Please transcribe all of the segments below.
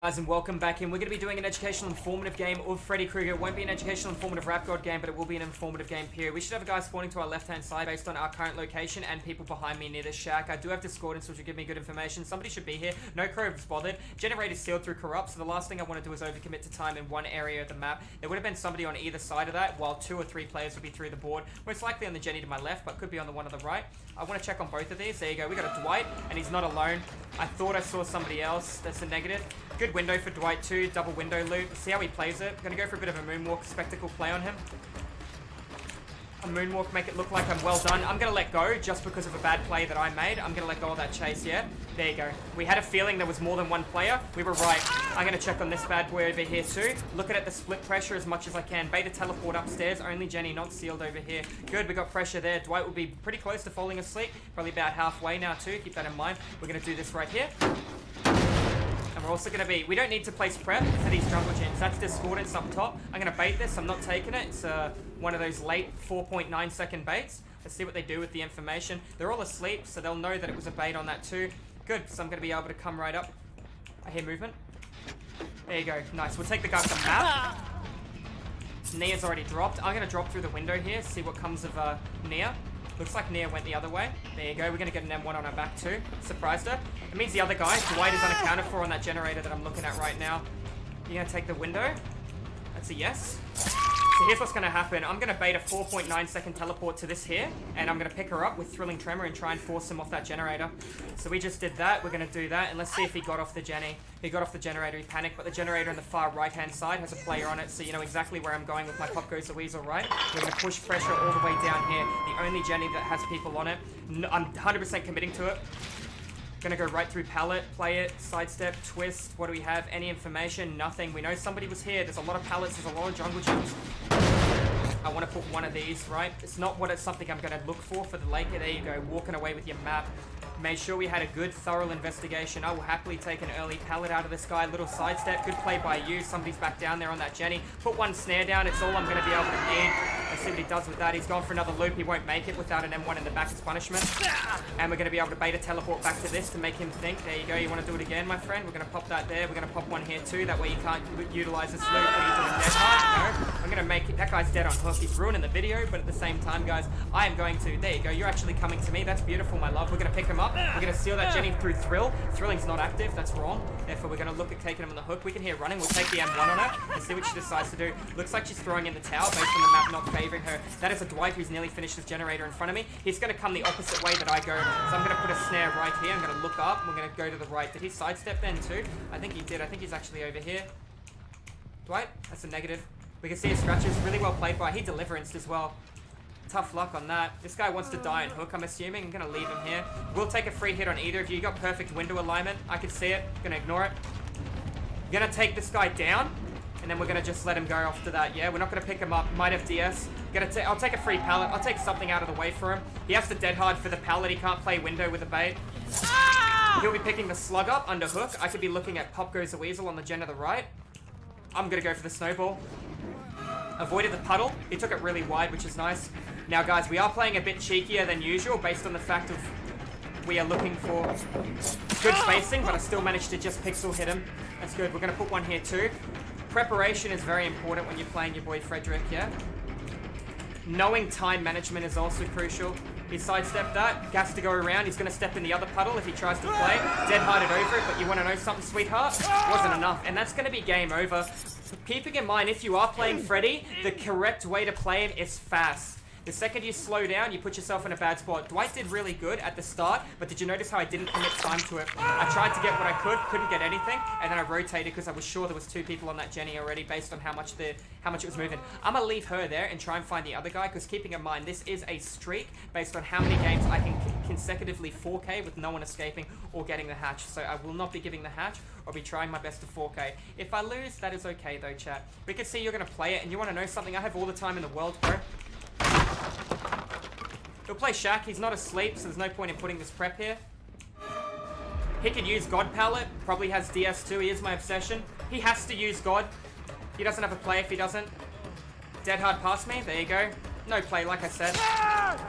Guys, and welcome back in. We're going to be doing an educational informative game of Freddy Krueger. It won't be an educational informative rap god game, but it will be an informative game period. We should have a guy spawning to our left hand side based on our current location and people behind me near this shack. I do have discordance, which will give me good information. Somebody should be here. No crow is bothered. Generator sealed through corrupt, so the last thing I want to do is overcommit to time in one area of the map. There would have been somebody on either side of that, while 2 or 3 players would be through the board. Most likely on the Jenny to my left, but could be on the one on the right. I want to check on both of these. There you go. We got a Dwight, and he's not alone. I thought I saw somebody else. That's a negative. Good window for Dwight too, double window loop. See how he plays it. Gonna go for a bit of a moonwalk spectacle play on him. A moonwalk, make it look like I'm well done. I'm gonna let go just because of a bad play that I made. I'm gonna let go of that chase, yeah? There you go. We had a feeling there was more than one player. We were right. I'm gonna check on this bad boy over here too. Looking at the split pressure as much as I can. Beta teleport upstairs, only Jenny not sealed over here. Good, we got pressure there. Dwight will be pretty close to falling asleep. Probably about halfway now too, keep that in mind. We're gonna do this right here. And we're also going to be, we don't need to place prep for these jungle gyms. That's discordance up top. I'm going to bait this. I'm not taking it. It's one of those late 4.9 second baits. Let's see what they do with the information. They're all asleep, so they'll know that it was a bait on that too. Good, so I'm going to be able to come right up. I hear movement. There you go. Nice. We'll take the guy from the map. Nia's already dropped. I'm going to drop through the window here, see what comes of Nia. Looks like Nia went the other way. There you go. We're going to get an M1 on our back too. Surprised her. It means the other guy, Dwight, is unaccounted for on that generator that I'm looking at right now. You're going to take the window. That's a yes. So here's what's going to happen. I'm going to bait a 4.9 second teleport to this here. And I'm going to pick her up with Thrilling Tremor and try and force him off that generator. So we just did that. We're going to do that. And let's see if he got off the Jenny. He got off the generator. He panicked. But the generator on the far right-hand side has a player on it. So you know exactly where I'm going with my Pop Goes the Weasel, right? We're going to push pressure all the way down here. The only Jenny that has people on it. I'm 100% committing to it. Gonna go right through pallet, play it, sidestep, twist. What do we have? Any information? Nothing. We know somebody was here. There's a lot of pallets. There's a lot of jungle gyms. I want to put one of these, right? It's not what it's something I'm gonna look for the lake. There you go. Walking away with your map. Made sure we had a good, thorough investigation. I will happily take an early pallet out of this guy. Little sidestep. Good play by you. Somebody's back down there on that Jenny. Put one snare down. It's all I'm going to be able to need. Let's see what he does with that. He's gone for another loop. He won't make it without an M1 in the back as punishment. And we're going to be able to beta teleport back to this to make him think. There you go. You want to do it again, my friend? We're going to pop that there. We're going to pop one here too. That way you can't utilize this loop when you're doing dead hard. No. I'm going to make it. That guy's dead on hook. He's ruining the video, but at the same time, guys, I am going to. There you go. You're actually coming to me. That's beautiful, my love. We're going to pick him up. We're going to seal that Jenny through Thrill. Thrilling's not active, that's wrong. Therefore, we're going to look at taking him on the hook. We can hear running. We'll take the M1 on her and see what she decides to do. Looks like she's throwing in the towel based on the map not favoring her. That is a Dwight who's nearly finished his generator in front of me. He's going to come the opposite way that I go. So I'm going to put a snare right here. I'm going to look up. We're going to go to the right. Did he sidestep then too? I think he did. I think he's actually over here. Dwight, that's a negative. We can see his scratches. Really well played by. He deliveranced as well. Tough luck on that. This guy wants to die on hook, I'm assuming. I'm going to leave him here. We'll take a free hit on either of you. You got perfect window alignment. I can see it. Going to ignore it. Going to take this guy down. And then we're going to just let him go after that. Yeah, we're not going to pick him up. Might have DS. I'll take a free pallet. I'll take something out of the way for him. He has to dead hard for the pallet. He can't play window with a bait. He'll be picking the slug up under hook. I could be looking at Pop Goes the Weasel on the gen to the right. I'm going to go for the snowball. Avoided the puddle. He took it really wide, which is nice. Now, guys, we are playing a bit cheekier than usual based on the fact of we are looking for good spacing, but I still managed to just pixel hit him. That's good. We're going to put one here too. Preparation is very important when you're playing your boy Frederick, yeah? Knowing time management is also crucial. He sidestepped that. Has to go around. He's going to step in the other puddle if he tries to play. Dead-hearted over it, but you want to know something, sweetheart? Wasn't enough, and that's going to be game over. Keeping in mind, if you are playing Freddy, the correct way to play him is fast. The second you slow down, you put yourself in a bad spot. Dwight did really good at the start, but did you notice how I didn't commit time to it? I tried to get what I could, couldn't get anything, and then I rotated because I was sure there was 2 people on that Jenny already based on how much it was moving. I'm going to leave her there and try and find the other guy, because keeping in mind, this is a streak based on how many games I can consecutively 4K with no one escaping or getting the hatch. So I will not be giving the hatch or be trying my best to 4K. If I lose, that is okay though, chat. We can see you're going to play it, and you want to know something? I have all the time in the world, bro. He'll play Shaq. He's not asleep, so there's no point in putting this prep here. He could use God Palette. Probably has DS2. He is my obsession. He has to use God. He doesn't have a play if he doesn't. Dead hard past me. There you go. No play, like I said.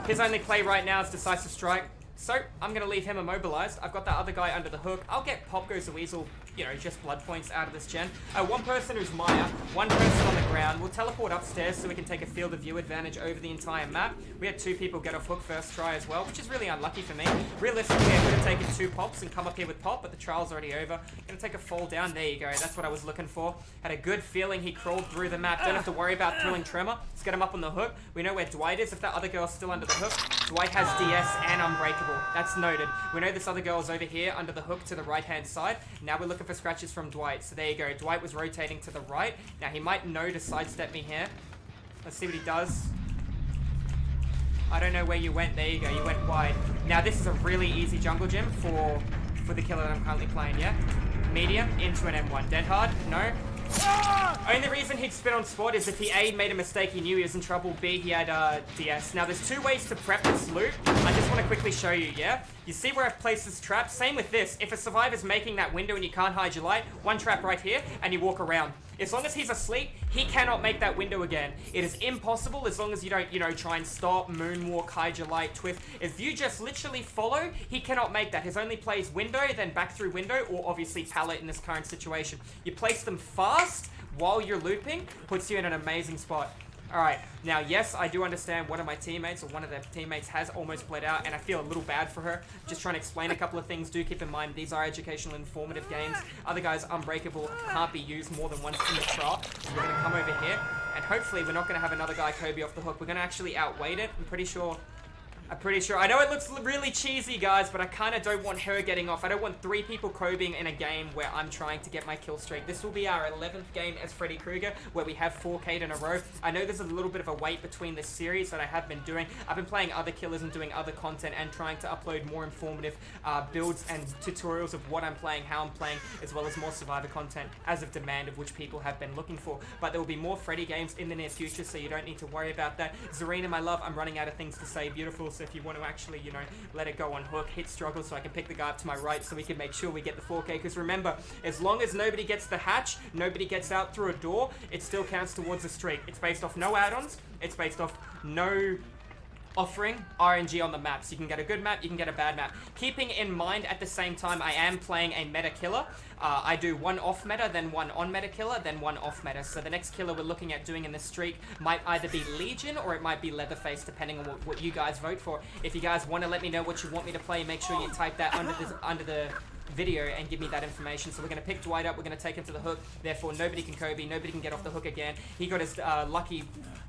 His only play right now is Decisive Strike. So, I'm going to leave him immobilized. I've got that other guy under the hook. I'll get Pop Goes the Weasel, you know, just blood points out of this gen. One person who's Maya, one person on the ground. We'll teleport upstairs so we can take a field of view advantage over the entire map. We had 2 people get off hook first try as well, which is really unlucky for me. Realistically, I could have taken 2 pops and come up here with Pop, but the trial's already over. Gonna take a fall down. There you go. That's what I was looking for. Had a good feeling he crawled through the map. Don't have to worry about Thrilling Tremor. Let's get him up on the hook. We know where Dwight is. If that other girl's still under the hook, Dwight has DS and Unbreakable. That's noted. We know this other girl is over here under the hook to the right-hand side. Now we're looking for scratches from Dwight. So there you go. Dwight was rotating to the right. Now he might know to sidestep me here. Let's see what he does. I don't know where you went. There you go. You went wide. Now this is a really easy jungle gym for the killer that I'm currently playing, yeah? Medium into an M1. Dead hard? No. Only reason he'd spin on spot is if he A, made a mistake, he knew he was in trouble, B, he had DS. Now there's 2 ways to prep this loop. I just want to quickly show you, yeah? You see where I've placed this trap? Same with this. If a survivor's making that window and you can't hide your light, 1 trap right here and you walk around. As long as he's asleep, he cannot make that window again. It is impossible as long as you don't, you know, try and stop, moonwalk, hide your light, twist. If you just literally follow, he cannot make that. His only play is window, then back through window, or obviously pallet in this current situation. You place them fast while you're looping, puts you in an amazing spot. Alright, now yes, I do understand one of my teammates, or one of their teammates, has almost bled out, and I feel a little bad for her. Just trying to explain a couple of things. Do keep in mind, these are educational, informative games. Other guys, Unbreakable, can't be used more than once in the trial. So we're going to come over here, and hopefully we're not going to have another guy Kobe off the hook. We're going to actually outweight it. I'm pretty sure. I know it looks really cheesy, guys, but I kind of don't want her getting off. I don't want 3 people Kobeing in a game where I'm trying to get my kill streak. This will be our 11th game as Freddy Krueger, where we have 4K'd in a row. I know there's a little bit of a wait between this series that I have been doing. I've been playing other killers and doing other content and trying to upload more informative builds and tutorials of what I'm playing, how I'm playing, as well as more survivor content as of demand of which people have been looking for. But there will be more Freddy games in the near future, so you don't need to worry about that. Zarina, my love, I'm running out of things to say. Beautiful. So if you want to actually, you know, let it go on hook, hit struggle so I can pick the guy up to my right so we can make sure we get the 4K. Because remember, as long as nobody gets the hatch, nobody gets out through a door, it still counts towards a streak. It's based off no add-ons. It's based off no offering RNG on the map. So you can get a good map, you can get a bad map. Keeping in mind at the same time, I am playing a meta killer. I do 1 off meta, then 1 on meta killer, then 1 off meta. So the next killer we're looking at doing in this streak might either be Legion or it might be Leatherface, depending on what you guys vote for. If you guys want to let me know what you want me to play, make sure you type that under the video and give me that information. So we're going to pick Dwight up, we're going to take him to the hook, therefore nobody can Kobe, nobody can get off the hook again. He got his lucky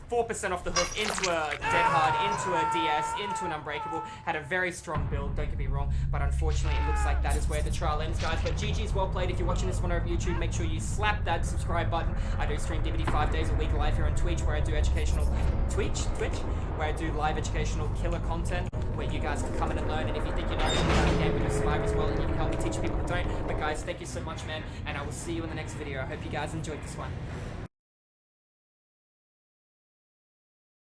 4% off the hook into a dead hard, into a DS, into an Unbreakable. Had a very strong build, don't get me wrong, but unfortunately it looks like that is where the trial ends, guys. But GG's well played. If you're watching this one over YouTube, make sure you slap that subscribe button. I do stream DVD 5 days a week live here on Twitch, where I do educational Twitch, where I do live educational killer content, where you guys can come in and learn. And if you think you know the game, we do Survivor as well, and you can help me teach people who don't. But guys, thank you so much, man, and I will see you in the next video. I hope you guys enjoyed this one.